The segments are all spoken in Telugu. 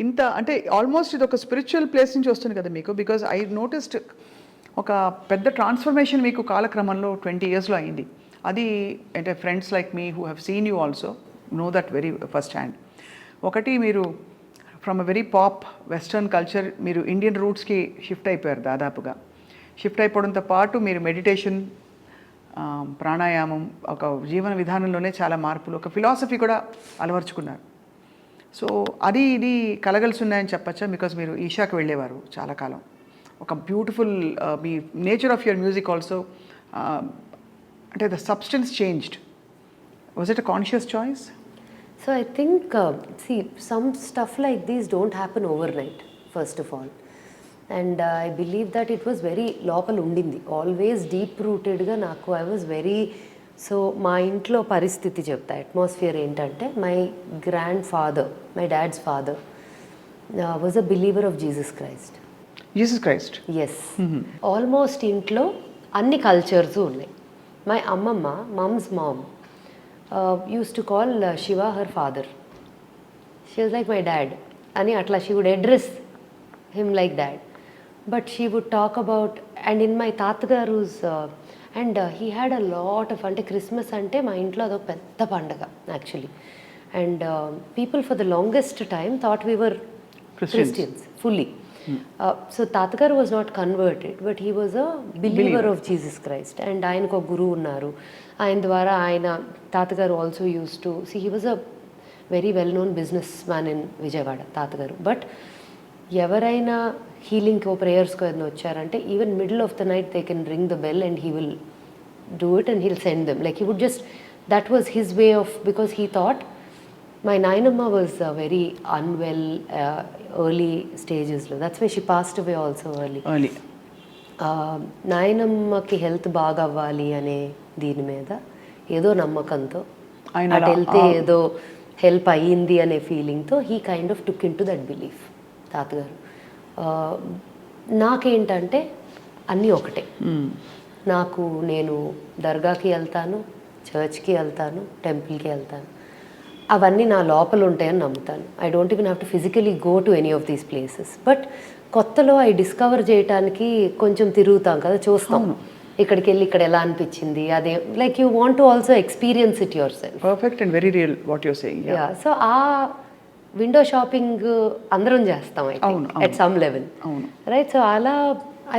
ఇంత అంటే ఆల్మోస్ట్ ఇది ఒక స్పిరిచువల్ ప్లేస్ నుంచి వస్తుంది కదా మీకు, బికాజ్ ఐ నోటిస్డ్ ఒక పెద్ద ట్రాన్స్ఫర్మేషన్ మీకు కాలక్రమంలో 20 ఇయర్స్లో అయింది. అది అంటే friends like me who have seen you also know that very first hand. ఒకటి మీరు from a very pop western culture మీరు ఇండియన్ రూట్స్కి షిఫ్ట్ అయిపోయారు దాదాపుగా. షిఫ్ట్ అయిపోవడంతో పాటు మీరు మెడిటేషన్, ప్రాణాయామం, ఒక జీవన విధానంలోనే చాలా మార్పులు, ఒక ఫిలాసఫీ కూడా అలవర్చుకున్నారు. సో అది ఇది కలగలిసి ఉన్నాయని చెప్పచ్చా? బికాజ్ మీరు ఈషాకి వెళ్ళేవారు చాలా కాలం. ఒక బ్యూటిఫుల్ మీ nature of your music also, అంటే the substance changed. Was it a conscious choice? So I think, see, some stuff like these don't happen overnight, first of all. And I believe that it was very లోపల ఉండింది, ఆల్వేస్ డీప్ రూటెడ్గా నాకు. ఐ వాజ్ వెరీ, సో మా ఇంట్లో పరిస్థితి చెప్తా, అట్మాస్ఫియర్ ఏంటంటే, my grandfather, my dad's father was a believer of Jesus Christ. Jesus Christ? Yes. Almost ఇంట్లో అన్ని కల్చర్స్ ఉన్నాయి. మై అమ్మమ్మ, mom's mom, used to call Shiva her father. She was like my dad. Ani atla she would address him like that. But she would talk about, and in my tatagaru's, and he had a lot of, ante Christmas ante ma intlo ado pedda pandaga actually. And people for the longest time thought we were Christians fully. So Tatagaru was not converted, but he was a believer of Jesus Christ. And ఆయనకు ఒక గురువు ఉన్నారు. ఆయన ద్వారా ఆయన తాతగారు also use to see, he was a very well known businessman in Vijayawada తాతగారు. బట్ ఎవరైనా హీలింగ్కో ప్రేయర్స్కో ఏదైనా వచ్చారంటే, even middle of the night they can ring the bell and he will do it and heal send them. Like he would just, that was his way of, because he thought, my nainamma was very unwell early stages lo, that's why she passed away also early. నాయనమ్మకి హెల్త్ బాగా అవ్వాలి అనే దీని మీద ఏదో నమ్మకంతో, అటు వెళ్తే ఏదో హెల్ప్ అయ్యింది అనే ఫీలింగ్తో he kind of took in to that belief తాతగారు. నాకేంటంటే అన్నీ ఒకటే. నాకు, నేను దర్గాకి వెళ్తాను, చర్చ్కి వెళ్తాను, టెంపుల్కి వెళ్తాను, అవన్నీ నా లోపల ఉంటాయని నమ్ముతాను. I don't even have to physically go to any of these places. But కొత్తలో అవి డిస్కవర్ చేయడానికి కొంచెం తిరుగుతాం కదా, చూస్తాం, ఇక్కడికి వెళ్ళి ఇక్కడ ఎలా అనిపించింది, అదే like you want to also experience it yourself. Perfect and very real what your saying. Yeah, so ఆ విండో షాపింగ్ అందరం చేస్తాం at some level, right? So అలా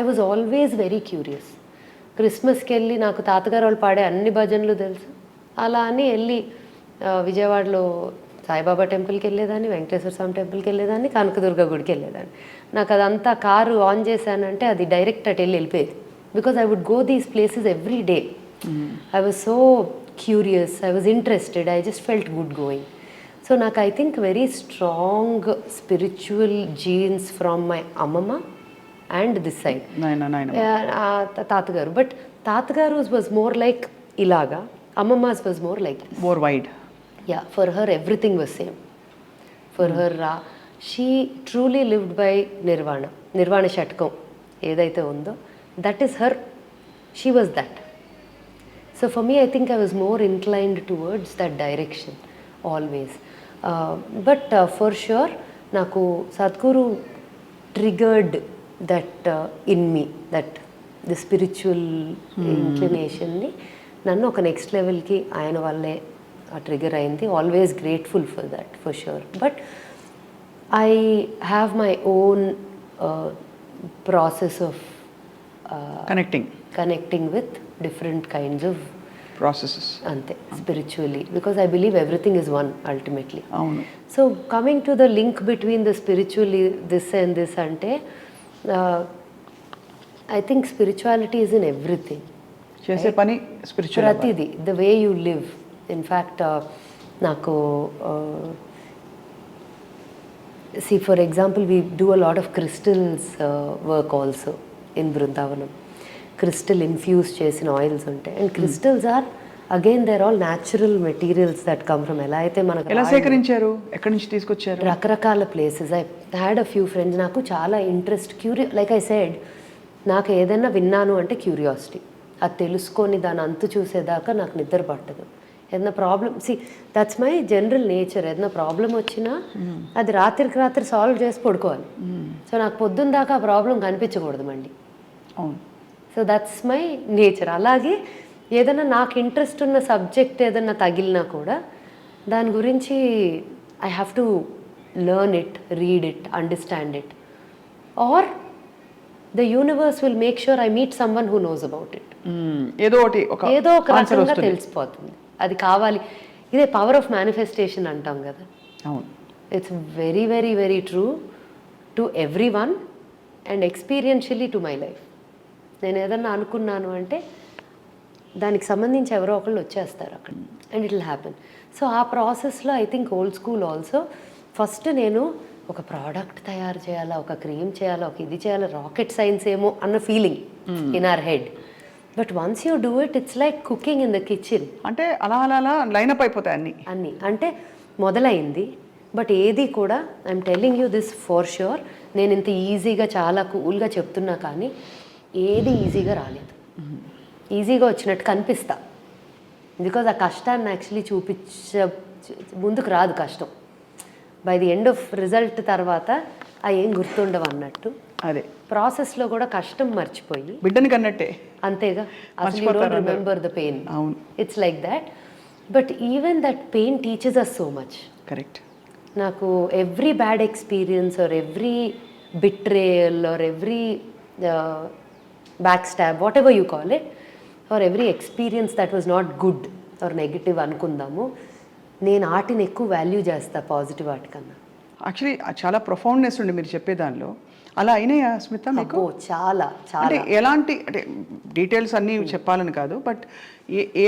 I was always very curious. క్రిస్మస్కి వెళ్ళి నాకు తాతగారు వాళ్ళు పాడే అన్ని భజనలు తెలుసు. అలా అని వెళ్ళి విజయవాడలో సాయిబాబా టెంపుల్కి వెళ్ళేదాన్ని, వెంకటేశ్వర స్వామి టెంపుల్కి వెళ్ళేదాన్ని, కనకదుర్గ గుడికి వెళ్ళేదాన్ని. నాకు అదంతా కారు ఆన్ చేశానంటే అది డైరెక్ట్ అటు వెళ్ళిపోయేది, because I would go these places every day. I was so curious, I was interested, I just felt good going. So నాకు I think very strong spiritual genes from my అమ్మమ్మ అండ్ దిస్ సైడ్ తాతగారు. బట్ తాతగారు వాజ్ మోర్ లైక్ ఇలాగా, అమ్మమ్మస్ was more like more wide. Yeah, for her everything was same. For her, she truly lived by nirvana. Nirvana shatkam edaithe undo, that is her, she was that. So for me, I think I was more inclined towards that direction always. But for sure naku Sadhguru triggered that in me, that the spiritual inclination ni nannu oka next level ki ayana valle trigger అయింది. Always grateful for that, for sure. But I have my own process of connecting with different kinds of processes అంతే, spiritually, because I believe everything is one ultimately. So coming to the link between the spiritually this and this అంటే, I think spirituality is in everything. చేసే పని స్పిరిచువల్, ప్రతిదీ, the way you live. In fact నాకు see, for example, we do a lot of crystals work also in Brindavanam. Crystal infused చేసిన ఆయిల్స్ ఉంటాయి. And crystals are, again, they're all natural materials that come from, ఎలా అయితే మనకు ఎలా సేకరించారు, ఎక్కడి నుంచి తీసుకొచ్చారు? రకరకాల places. I had a few friends. నాకు చాలా ఇంట్రెస్ట్, లైక్ ఐ సెడ్, నాకు ఏదైనా విన్నాను అంటే క్యూరియాసిటీ, అది తెలుసుకొని దాని అంతు చూసేదాకా నాకు నిద్ర పట్టదు. ఏదైనా problem that's my general nature. ఏదైనా ప్రాబ్లం వచ్చినా అది రాత్రికి రాత్రి సాల్వ్ చేసి పడుకోవాలి. సో నాకు పొద్దున్న దాకా ఆ ప్రాబ్లం కనిపించకూడదు మళ్ళీ. So that's my nature. అలాగే ఏదైనా నాకు ఇంట్రెస్ట్ ఉన్న సబ్జెక్ట్ ఏదైనా తగిలినా కూడా దాని గురించి I have to learn it, read it, understand it, or the universe will make sure I meet someone who knows about it. ఏదో ఒక రకంగా తెలిసిపోతుంది అది కావాలి. ఇదే పవర్ ఆఫ్ మేనిఫెస్టేషన్ అంటాం కదా. It's very very very true to everyone and experientially to my life. నేను ఏదన్నా అనుకున్నాను అంటే దానికి సంబంధించి ఎవరో ఒకళ్ళు వచ్చేస్తారు అక్కడ and it will happen. So ఆ ప్రాసెస్లో I think old school also first నేను ఒక ప్రోడక్ట్ తయారు చేయాలా, ఒక క్రీమ్ చేయాలా, ఒక ఇది చేయాలా, రాకెట్ సైన్స్ ఏమో అన్న feeling in our head. But once you do it it's like cooking in the kitchen. అంటే అలా అలా అలా లైనప్ అయిపోతాయి అన్నీ అంటే మొదలైంది. బట్ ఏది కూడా I'm telling you this for sure, నేను ఇంత ఈజీగా చాలా కూల్గా చెప్తున్నా కానీ ఏది ఈజీగా రాలేదు. ఈజీగా వచ్చినట్టు కనిపిస్తా, బికాజ్ ఆ కష్టాన్ని యాక్చువల్లీ ముందుకు రాదు కష్టం. By the end of result తర్వాత ఆ ఏం గుర్తుండవు అన్నట్టు. అదే ప్రాసెస్లో కూడా కష్టం మర్చిపోయి బిడ్డని కన్నట్టే అంతేగా, అసలు you don't remember the pain. It's like that. But even that pain teaches us so much. Correct. నాకు every bad experience or every betrayal or every back stab, whatever you call it, or every experience that was not good or negative అనుకుందాము, నేను ఆర్ట్ని ఎక్కువ వాల్యూ చేస్తా పాజిటివ్ ఆర్ట్ కన్నా. యాక్చువల్లీ చాలా ప్రొఫౌండ్నెస్ ఉండి మీరు చెప్పే దానిలో. అలా అయినాయా స్మిత మీకు? చాలా చాలా. ఎలాంటి అంటే డీటెయిల్స్ అన్నీ చెప్పాలని కాదు, బట్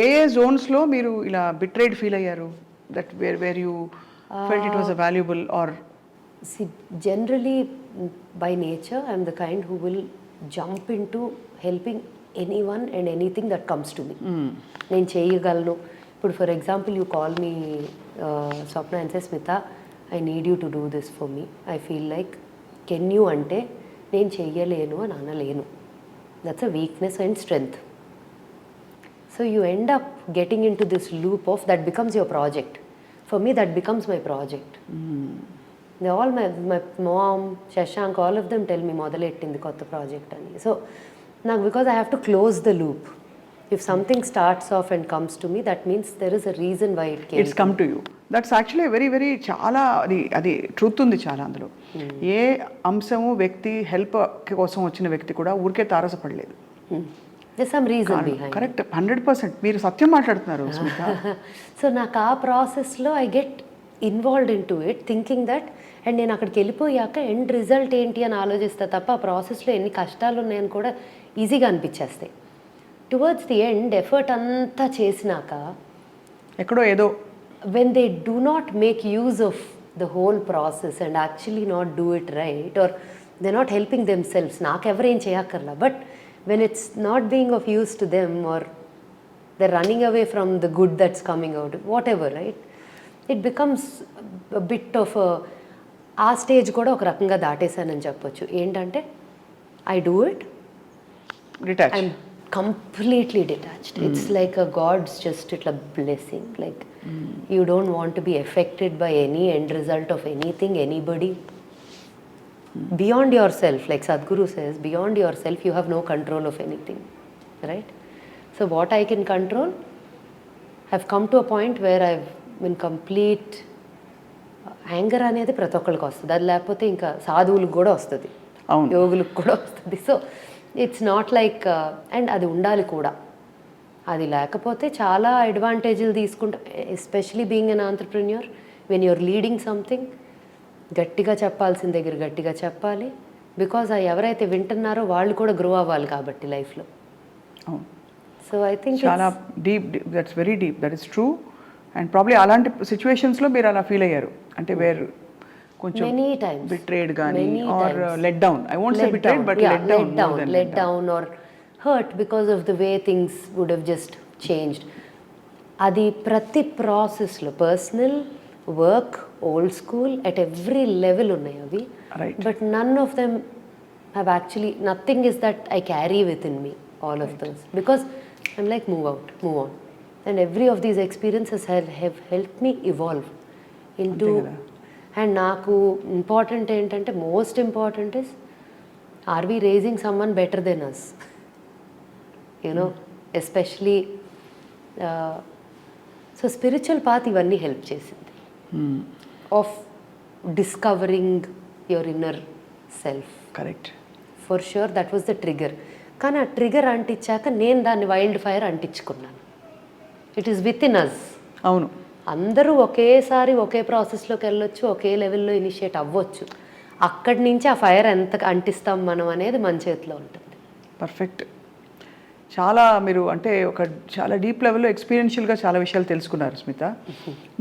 ఏ జోన్స్లో మీరు ఇలా బిట్రేడ్ ఫీల్ అయ్యారు? That where you felt it was a valuable or? Generally by nature I'm the kind who will jump in to helping anyone and anything that comes to me. నేను చేయగలను. ఇప్పుడు for example you call me Swapna and say Smita I need you to do this for me, I feel like can you అంటే నేను చెయ్యలేను అని అనలేను. That's a weakness and strength. So you end up getting in to this loop of that becomes your project. For me that becomes my project. They all my mom, Shashank, all of them tell me మొదలెట్టింది కొత్త ప్రాజెక్ట్ అని. సో నాకు because I have to close the loop. If something starts off and comes to me, that means there is a reason why it came. It's come to you. That's actually very very చాలా అది ట్రూత్ ఉంది చాలా అందులో. ఏ అంశము వ్యక్తి హెల్ప్ కోసం వచ్చిన వ్యక్తి కూడా ఊరికే తారసపడలేదు. There's some reason behind. Correct, 100% మీరు సత్యం మాట్లాడుతున్నారు స్మిత. సో నాకు ఆ ప్రాసెస్లో I get involved in to it thinking that, and నేను అక్కడికి వెళ్ళిపోయాక ఎండ్ రిజల్ట్ ఏంటి అని ఆలోచిస్తా తప్ప ఆ ప్రాసెస్లో ఎన్ని కష్టాలు ఉన్నాయని కూడా ఈజీగా అనిపించేస్తాయి. టువర్డ్స్ ది ఎండ్ ఎఫర్ట్ అంతా చేసినాక ఎక్కడో ఏదో when they do not make use of the whole process and actually not do it right, or they're not helping themselves, నాకు ఎవరేం చేయక్కర్లా, but when it's not being of use to them or they're running away from the good that's coming out, whatever, right, it becomes a bit of ఆ స్టేజ్ కూడా ఒక రకంగా దాటేశానని చెప్పొచ్చు. ఏంటంటే I do it, I'm completely detached. It's like a God's just a blessing. Like you don't want to be affected by any end result of anything, anybody. Beyond yourself, like Sadhguru says, beyond yourself you have no control of anything, right? So what I can control, I've come to a point where I've been complete anger అనేది ప్రతి ఒక్కరికి వస్తుంది. అది లేకపోతే ఇంకా సాధువులకు కూడా వస్తుంది, యోగులకు కూడా వస్తుంది. So it's not like, and అది ఉండాలి కూడా. అది లేకపోతే చాలా అడ్వాంటేజ్లు తీసుకుంటాం, especially being an entrepreneur. When you're leading something, గట్టిగా చెప్పాల్సిన దగ్గర గట్టిగా చెప్పాలి, బికాజ్ ఎవరైతే వింటున్నారో వాళ్ళు కూడా గ్రో అవ్వాలి కాబట్టి లైఫ్లో. సో ఐ థింక్ చాలా deep, that's very deep, that is true. And probably అలాంటి సిచ్యువేషన్స్లో మీరు అలా ఫీల్ అయ్యారు అంటే వేరు కొంచెం many times betrayed gaani or let down. I won't say betrayed, but let down or hurt because of the way things would have just changed. adi prati process lo personal work, old school, at every level unnai avi, right, but none of them have actually, nothing is that I carry within me, all of those, because I'm like move out, move on. And every of these experiences have help me evolve into. And నాకు ఇంపార్టెంట్ ఏంటంటే, most important is, are we raising someone better than us, you know, especially. So spiritual path ఇవన్నీ హెల్ప్ చేసింది of discovering your inner self. Correct. For sure that was the trigger. కానీ ఆ ట్రిగర్ అంటించాక నేను దాన్ని వైల్డ్ ఫైర్ అంటించుకున్నాను. It is within us. అవును. అందరూ ఒకేసారి ఒకే ప్రాసెస్లోకి వెళ్ళొచ్చు, ఒకే లెవెల్లో ఇనిషియేట్ అవ్వచ్చు. అక్కడి నుంచి ఆ ఫైర్ ఎంత అంటిస్తాం మనం అనేది మన చేతిలో ఉంటుంది. పర్ఫెక్ట్. చాలా మీరు అంటే ఒక చాలా డీప్ లెవెల్లో ఎక్స్పీరియన్షియల్గా చాలా విషయాలు తెలుసుకున్నారు స్మిత.